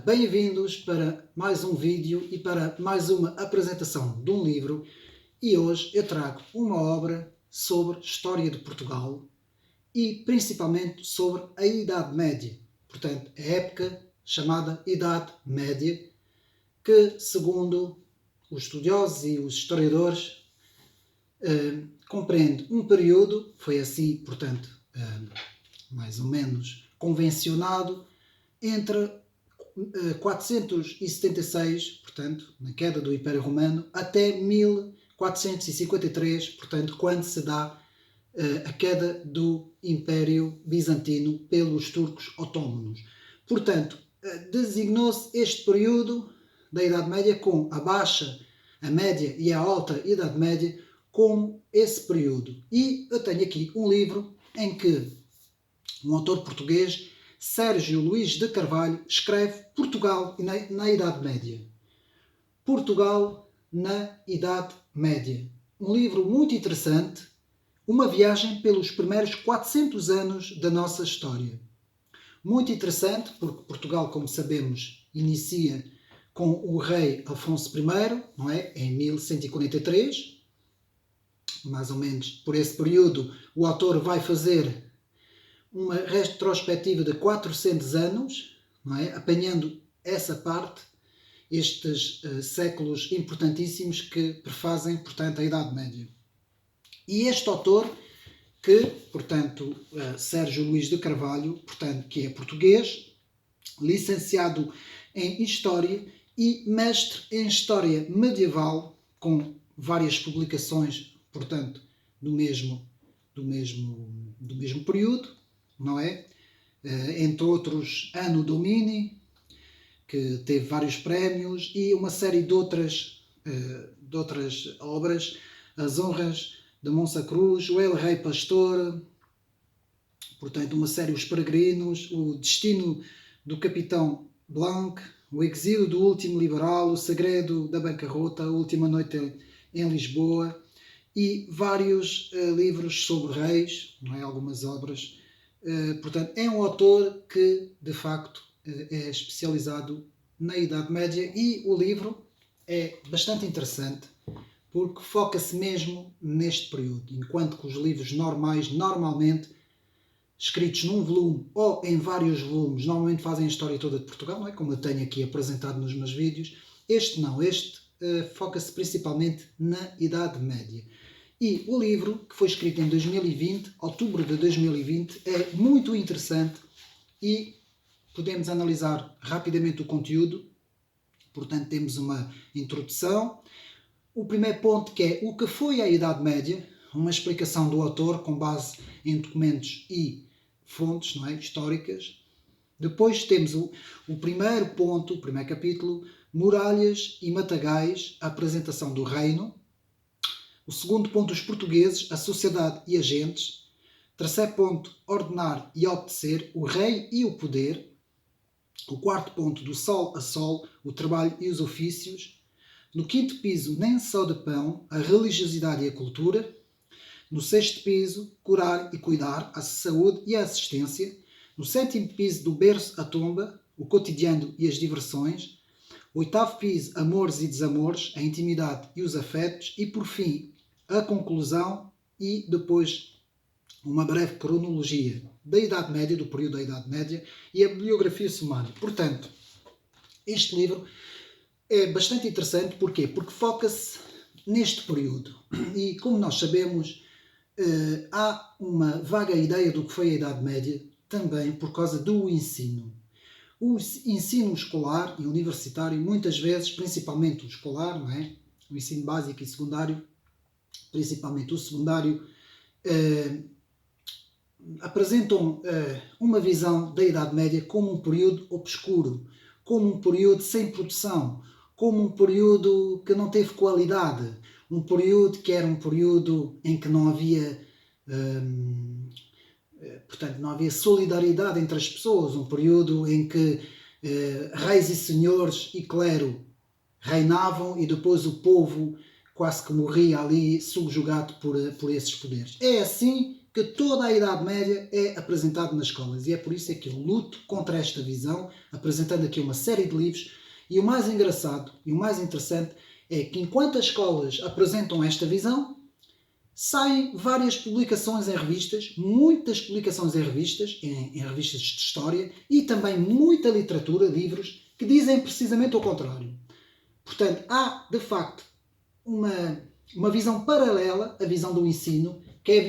Bem-vindos para mais um vídeo e para mais uma apresentação de um livro. E hoje eu trago uma obra sobre história de Portugal e principalmente sobre a Idade Média. Portanto, a época chamada Idade Média, que segundo os estudiosos e os historiadores compreende um período, foi assim, portanto, mais ou menos convencionado, entre 476, portanto, na queda do Império Romano, até 1453, portanto, quando se dá a queda do Império Bizantino pelos turcos otomanos. Portanto, designou-se este período da Idade Média com a baixa, a média e a alta Idade Média como esse período. E eu tenho aqui um livro em que um autor português, Sérgio Luís de Carvalho, escreve Portugal na Idade Média. Portugal na Idade Média. Um livro muito interessante, uma viagem pelos primeiros 400 anos da nossa história. Muito interessante, porque Portugal, como sabemos, inicia com o rei Afonso I, não é? Em 1143. Mais ou menos por esse período, o autor vai fazer uma retrospectiva de 400 anos, não é? Apanhando essa parte, estes séculos importantíssimos que prefazem, portanto, a Idade Média. E este autor, que, portanto, Sérgio Luís de Carvalho, portanto, que é português, licenciado em História e mestre em História Medieval, com várias publicações, portanto, do mesmo período, não é? Entre outros, Anno Domini, que teve vários prémios, e uma série de outras obras, As Honras de Monsa Cruz, O El Rei Pastor, portanto, uma série Os Peregrinos, O Destino do Capitão Blanc, O Exílio do Último Liberal, O Segredo da Bancarrota, A Última Noite em Lisboa, e vários livros sobre reis, não é? Algumas obras. Portanto, é um autor que, de facto, é especializado na Idade Média, e o livro é bastante interessante porque foca-se mesmo neste período, enquanto que os livros normais, normalmente, escritos num volume ou em vários volumes, normalmente fazem a história toda de Portugal, não é? Como eu tenho aqui apresentado nos meus vídeos. Este não, este foca-se principalmente na Idade Média. E o livro, que foi escrito em 2020, outubro de 2020, é muito interessante e podemos analisar rapidamente o conteúdo. Portanto, temos uma introdução. O primeiro ponto, que é o que foi a Idade Média, uma explicação do autor com base em documentos e fontes, não é? Históricas. Depois temos o primeiro ponto, o primeiro capítulo, Muralhas e Matagais, a apresentação do reino. O segundo ponto, os portugueses, a sociedade e agentes. Terceiro ponto, ordenar e obedecer, o rei e o poder. O quarto ponto, do sol a sol, o trabalho e os ofícios. No quinto piso, nem só de pão, a religiosidade e a cultura. No sexto piso, curar e cuidar, a saúde e a assistência. No sétimo piso, do berço à tomba, o cotidiano e as diversões. O oitavo piso, amores e desamores, a intimidade e os afetos. E, por fim, a conclusão e depois uma breve cronologia da Idade Média, do período da Idade Média, e a bibliografia sumária. Portanto, este livro é bastante interessante. Porquê? Porque foca-se neste período. E, como nós sabemos, há uma vaga ideia do que foi a Idade Média, também por causa do ensino. O ensino escolar e universitário, muitas vezes, principalmente o escolar, não é? O ensino básico e secundário, principalmente o secundário, apresentam uma visão da Idade Média como um período obscuro, como um período sem produção, como um período que não teve qualidade, um período que era um período em que não havia, portanto, não havia solidariedade entre as pessoas, um período em que reis e senhores e clero reinavam e depois o povo quase que morria ali subjugado por esses poderes. É assim que toda a Idade Média é apresentada nas escolas. E é por isso é que eu luto contra esta visão, apresentando aqui uma série de livros. E o mais engraçado e o mais interessante é que enquanto as escolas apresentam esta visão, saem várias publicações em revistas, muitas publicações em revistas, em revistas de história, e também muita literatura, livros, que dizem precisamente o contrário. Portanto, há, de facto, uma visão paralela à visão do ensino, que é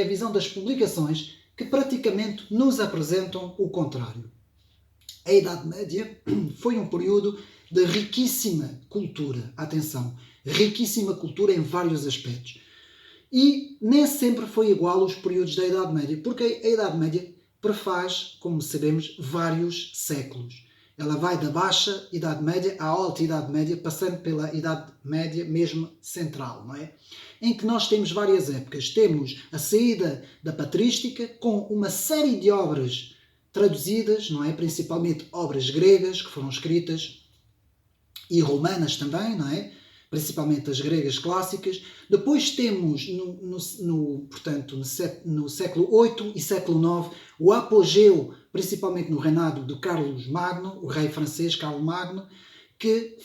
a visão das publicações, que praticamente nos apresentam o contrário. A Idade Média foi um período de riquíssima cultura. Atenção, riquíssima cultura em vários aspectos. E nem sempre foi igual aos períodos da Idade Média, porque a Idade Média prefaz, como sabemos, vários séculos. Ela vai da Baixa Idade Média à Alta Idade Média, passando pela Idade Média mesmo central, não é? Em que nós temos várias épocas. Temos a saída da patrística, com uma série de obras traduzidas, não é? Principalmente obras gregas que foram escritas e romanas também, não é? Principalmente as gregas clássicas. Depois temos, portanto, no século VIII e século IX, o apogeu, principalmente no reinado de Carlos Magno, o rei francês Carlos Magno, que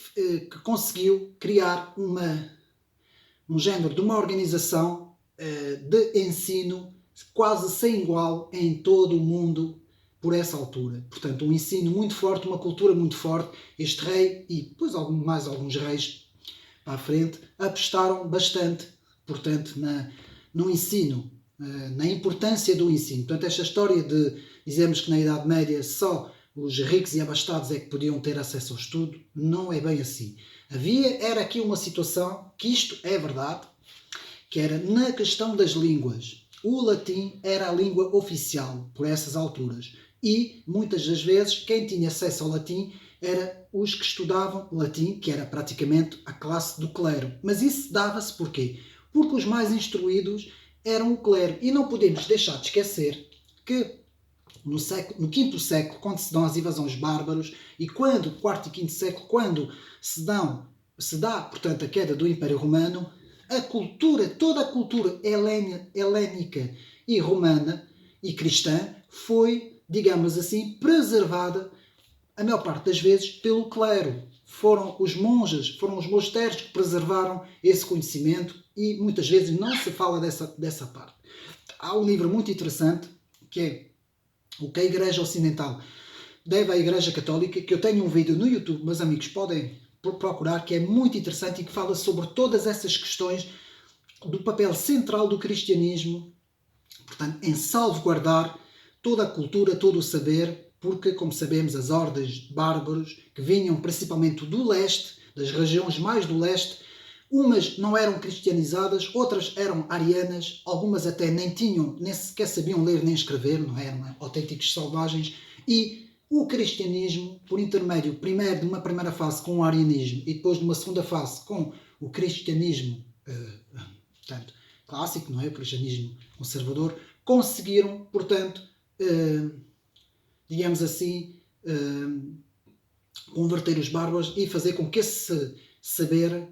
conseguiu criar um género de uma organização de ensino quase sem igual em todo o mundo por essa altura. Portanto, um ensino muito forte, uma cultura muito forte. Este rei e depois mais alguns reis para a frente apostaram bastante, portanto, no ensino, na importância do ensino. Portanto, esta história de dizermos que na Idade Média só os ricos e abastados é que podiam ter acesso ao estudo, não é bem assim. Era aqui uma situação, que isto é verdade, que era na questão das línguas. O latim era a língua oficial por essas alturas. E, muitas das vezes, quem tinha acesso ao latim era os que estudavam latim, que era praticamente a classe do clero. Mas isso dava-se porquê? Porque os mais instruídos eram o clero. E não podemos deixar de esquecer que no V século, quando se dão as invasões bárbaros, e quando, IV e V século, quando se dá, portanto, a queda do Império Romano, toda a cultura helénica e romana e cristã foi, digamos assim, preservada, a maior parte das vezes, pelo clero. Foram os monges, foram os mosteiros que preservaram esse conhecimento e muitas vezes não se fala dessa parte. Há um livro muito interessante que é o que a Igreja Ocidental deve à Igreja Católica, que eu tenho um vídeo no YouTube, meus amigos podem procurar, que é muito interessante e que fala sobre todas essas questões do papel central do cristianismo, portanto, em salvaguardar toda a cultura, todo o saber, porque, como sabemos, as hordas bárbaros que vinham principalmente do leste, das regiões mais do leste, umas não eram cristianizadas, outras eram arianas, algumas até nem sequer sabiam ler nem escrever, não eram autênticos selvagens, e o cristianismo, por intermédio, primeiro de uma primeira fase com o arianismo e depois de uma segunda fase com o cristianismo portanto, clássico, não é? O cristianismo conservador, conseguiram, portanto, digamos assim, converter os bárbaros e fazer com que esse saber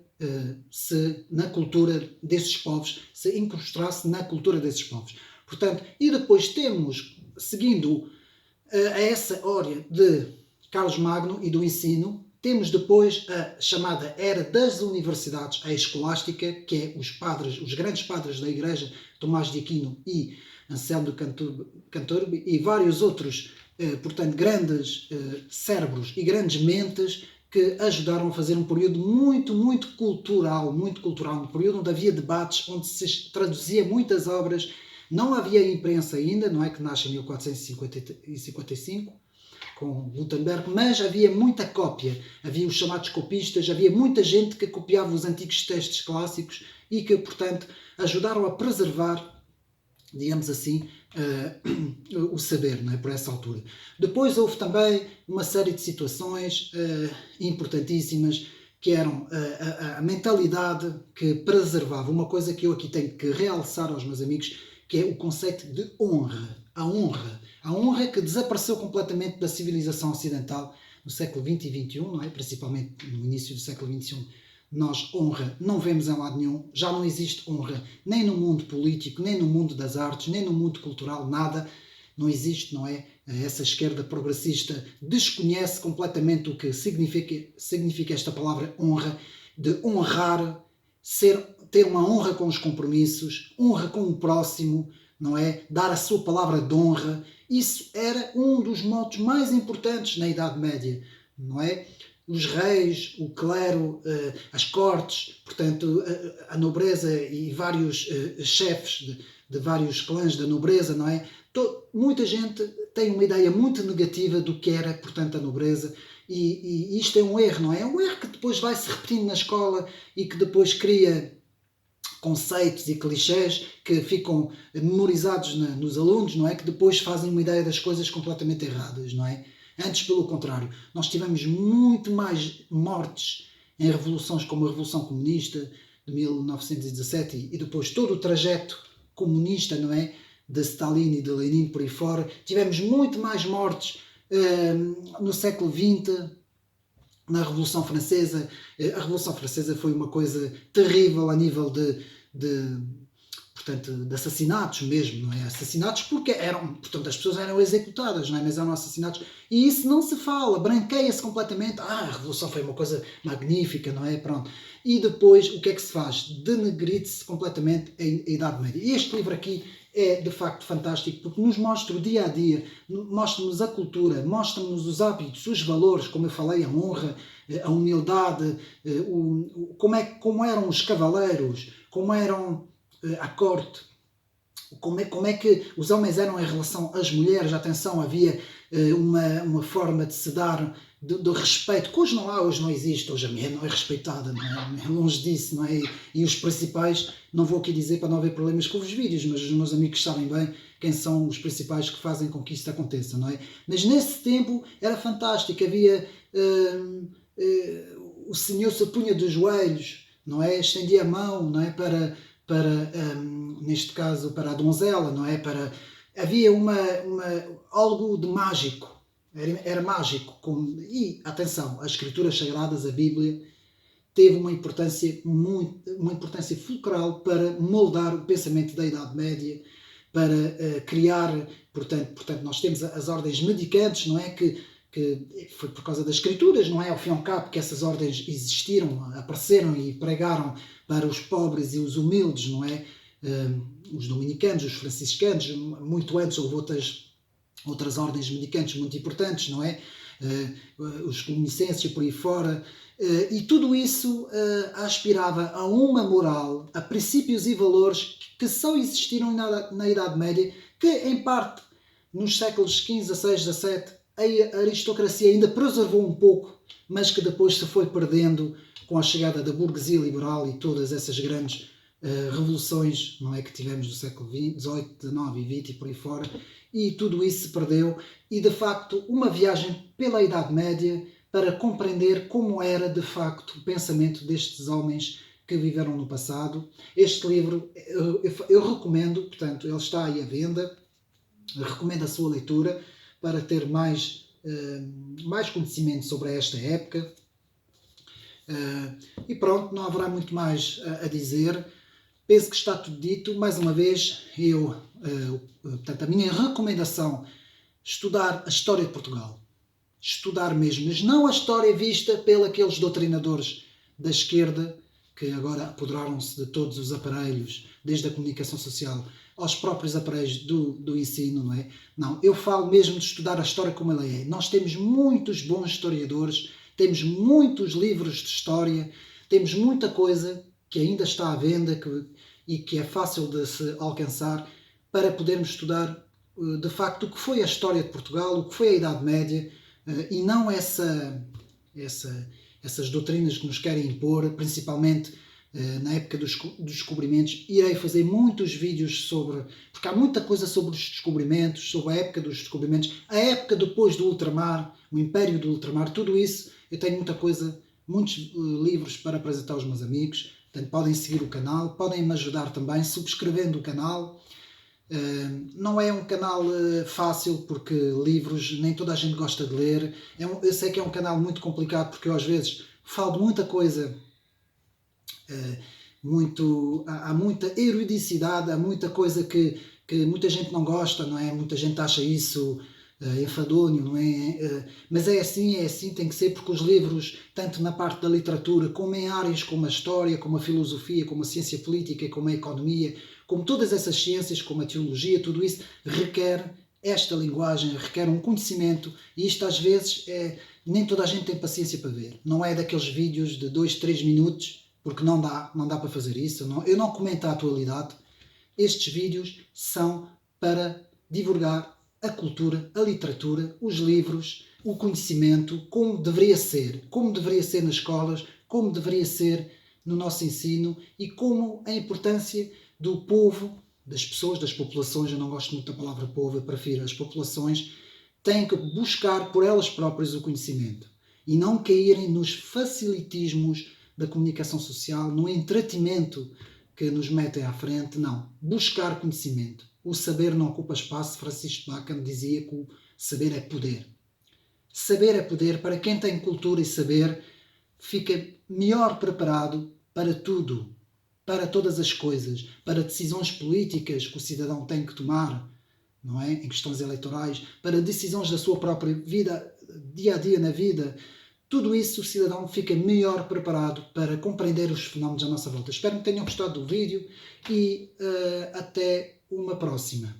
na cultura desses povos se incrustasse na cultura desses povos. Portanto, e depois temos, seguindo a essa ordem de Carlos Magno e do ensino, temos depois a chamada Era das Universidades, a escolástica, que é os grandes padres da Igreja, Tomás de Aquino e Anselmo de Canterbury, e vários outros, portanto, grandes cérebros e grandes mentes que ajudaram a fazer um período muito cultural, um período onde havia debates, onde se traduzia muitas obras. Não havia imprensa ainda, não é, que nasce em 1455, com Gutenberg, mas havia muita cópia, havia os chamados copistas, havia muita gente que copiava os antigos textos clássicos e que, portanto, ajudaram a preservar, digamos assim, o saber, não é, por essa altura. Depois houve também uma série de situações importantíssimas, que eram a mentalidade que preservava, uma coisa que eu aqui tenho que realçar aos meus amigos, que é o conceito de honra. A honra que desapareceu completamente da civilização ocidental no século XX e XXI, não é? Principalmente no início do século XXI, nós honra não vemos em lado nenhum, já não existe honra nem no mundo político, nem no mundo das artes, nem no mundo cultural, nada, não existe, não é? Essa esquerda progressista desconhece completamente o que significa esta palavra honra, de honrar, ter uma honra com os compromissos, honra com o próximo, não é? Dar a sua palavra de honra. Isso era um dos motos mais importantes na Idade Média, não é? Os reis, o clero, as cortes, portanto, a nobreza e vários chefes de vários clãs da nobreza, não é? Muita gente tem uma ideia muito negativa do que era, portanto, a nobreza, e isto é um erro, não é? É um erro que depois vai se repetindo na escola e que depois cria conceitos e clichés que ficam memorizados nos alunos, não é? Que depois fazem uma ideia das coisas completamente erradas, não é? Antes, pelo contrário, nós tivemos muito mais mortes em revoluções como a Revolução Comunista de 1917 e depois todo o trajeto comunista, não é? De Stalin e de Lenin por aí fora. Tivemos muito mais mortes no século XX, na Revolução Francesa. A Revolução Francesa foi uma coisa terrível a nível portanto, de assassinatos mesmo, não é? Assassinatos porque portanto, as pessoas eram executadas, não é? Mas eram assassinatos. E isso não se fala, branqueia-se completamente. A Revolução foi uma coisa magnífica, não é? Pronto. E depois, o que é que se faz? Denegrir-se completamente a Idade Média. E este livro aqui é de facto fantástico porque nos mostra o dia a dia, mostra-nos a cultura, mostra-nos os hábitos, os valores, como eu falei, a honra, a humildade, como eram os cavaleiros, como eram a corte, como é que os homens eram em relação às mulheres. Atenção, havia uma forma de se dar do respeito, que hoje não há, hoje não existe, hoje a mulher não é respeitada, não é? Longe disso, não é? E os principais, não vou aqui dizer para não haver problemas com os vídeos, mas os meus amigos sabem bem quem são os principais que fazem com que isto aconteça, não é? Mas nesse tempo era fantástico, havia o senhor se punha de joelhos, não é? Estendia a mão, não é? Para neste caso, para a donzela, não é? Havia algo de mágico, era mágico. E, atenção, as escrituras sagradas, a Bíblia, teve uma importância fulcral para moldar o pensamento da Idade Média, para criar, portanto, nós temos as ordens mendicantes, não é? Que foi por causa das escrituras, não é? Ao fim e ao cabo, que essas ordens existiram, apareceram e pregaram para os pobres e os humildes, não é? Os dominicanos, os franciscanos, muito antes houve outras ordens mendicantes muito importantes, não é? Os colonicenses por aí fora, e tudo isso aspirava a uma moral, a princípios e valores que só existiram na Idade Média, que em parte nos séculos XV, XVI, XVII a aristocracia ainda preservou um pouco, mas que depois se foi perdendo com a chegada da burguesia liberal e todas essas grandes revoluções, não é, que tivemos no século XVIII, XIX e XX e por aí fora, e tudo isso se perdeu. E de facto uma viagem pela Idade Média para compreender como era de facto o pensamento destes homens que viveram no passado. Este livro eu recomendo, portanto, ele está aí à venda, recomendo a sua leitura para ter mais conhecimento sobre esta época. E pronto, não haverá muito mais a dizer. Penso que está tudo dito. Mais uma vez, portanto, a minha recomendação: estudar a história de Portugal. Estudar mesmo, mas não a história vista pelos doutrinadores da esquerda, que agora apoderaram-se de todos os aparelhos, desde a comunicação social aos próprios aparelhos do ensino, não é? Não, eu falo mesmo de estudar a história como ela é. Nós temos muitos bons historiadores, temos muitos livros de história, temos muita coisa que ainda está à venda e que é fácil de se alcançar para podermos estudar de facto o que foi a história de Portugal, o que foi a Idade Média, e não essas doutrinas que nos querem impor, principalmente na época dos descobrimentos. Irei fazer muitos vídeos porque há muita coisa sobre os descobrimentos, sobre a época dos descobrimentos, a época depois do ultramar, o Império do Ultramar, tudo isso. Eu tenho muita coisa, muitos livros para apresentar aos meus amigos. Portanto, podem seguir o canal, podem me ajudar também subscrevendo o canal. Não é um canal fácil, porque livros nem toda a gente gosta de ler. Eu sei que é um canal muito complicado, porque eu às vezes falo de muita coisa há muita erudicidade, há muita coisa que muita gente não gosta, não é? Muita gente acha isso enfadonho, não é? Mas é assim, tem que ser, porque os livros, tanto na parte da literatura, como em áreas como a história, como a filosofia, como a ciência política, como a economia, como todas essas ciências, como a teologia, tudo isso requer esta linguagem, requer um conhecimento, e isto às vezes nem toda a gente tem paciência para ver. Não é daqueles vídeos de 2, 3 minutos, porque não dá para fazer isso. Eu não comento a atualidade. Estes vídeos são para divulgar a cultura, a literatura, os livros, o conhecimento, como deveria ser nas escolas, como deveria ser no nosso ensino, e como a importância do povo, das pessoas, das populações. Eu não gosto muito da palavra povo, eu prefiro as populações, têm que buscar por elas próprias o conhecimento e não caírem nos facilitismos da comunicação social, no entretenimento que nos metem à frente. Não. Buscar conhecimento. O saber não ocupa espaço. Francisco Bacon dizia que o saber é poder. Saber é poder. Para quem tem cultura e saber, fica melhor preparado para tudo, para todas as coisas, para decisões políticas que o cidadão tem que tomar, não é? Em questões eleitorais, para decisões da sua própria vida, dia a dia na vida. Tudo isso o cidadão fica melhor preparado para compreender os fenómenos à nossa volta. Espero que tenham gostado do vídeo e até uma próxima.